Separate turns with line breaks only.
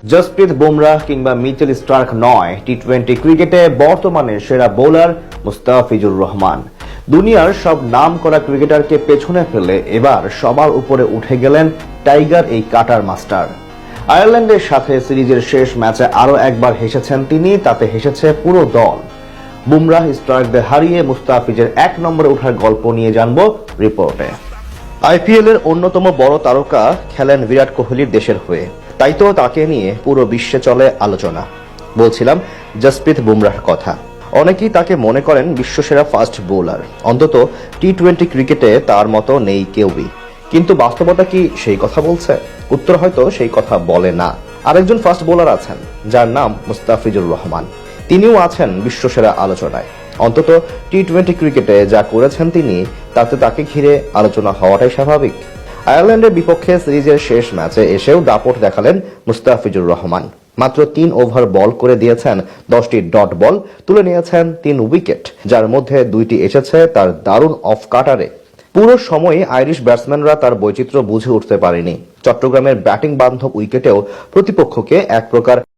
জসপ্রীত বুমরাহ কিংবা Mitchell Starc নয়, টি-20 ক্রিকেটে বর্তমানে সেরা বোলার মুস্তাফিজুর রহমান। দুনিয়ার সব নাম করা ক্রিকেটারকে পেছনে ফেলে এবার সবার উপরে উঠে গেলেন টাইগার এই কাটার মাস্টার। আয়ারল্যান্ডের সাথে সিরিজের শেষ ম্যাচে আরো একবার হেসেছেন তিনি, তাতে হেসেছে পুরো দল। বুমরাহ স্টার্কদের হারিয়ে মুস্তাফিজের 1 নম্বরে ওঠার গল্প নিয়ে জানবো রিপোর্টে। আইপিএল এর অন্যতম বড় তারকা খেলেন বিরাট কোহলির দেশের হয়ে, তাই তো তাকে নিয়ে পুরো বিশ্বে চলে আলোচনা। বলছিলাম জসপ্রীত বুমরাহর কথা। অনেকেই তাকে মনে করেন বিশ্বসেরা ফাস্ট বোলার, অন্তত টি-20 ক্রিকেটে তার মতো নেই কেউই। কিন্তু বাস্তবতা কি সেই কথা বলছে? উত্তর হয়তো সেই কথা বলে না। আরেকজন ফাস্ট বোলার আছেন যার নাম মুস্তাফিজুর রহমান, তিনিও আছেন বিশ্বসেরা আলোচনায়। অন্তত টি-20 ক্রিকেটে যা করেছেন তিনি, তাতে তাকে ঘিরে আলোচনা হওয়াটাই স্বাভাবিক। আয়ারল্যান্ডের বিপক্ষে সিরিজের শেষ ম্যাচে এসেও দাপট দেখালেন মুস্তাফিজুর রহমান। মাত্র 3 ওভার বল করে দিয়েছেন 10টি ডট বল, তুলে নিয়েছেন 3 উইকেট, যার মধ্যে 2টি এসেছে তার দারুণ অফ কাটারে। পুরো সময় আইরিশ ব্যাটসম্যানরা তার বৈচিত্র্য বুঝে উঠতে পারেনি। চট্টগ্রামের ব্যাটিং বান্ধব উইকেটেও প্রতিপক্ষকে এক প্রকার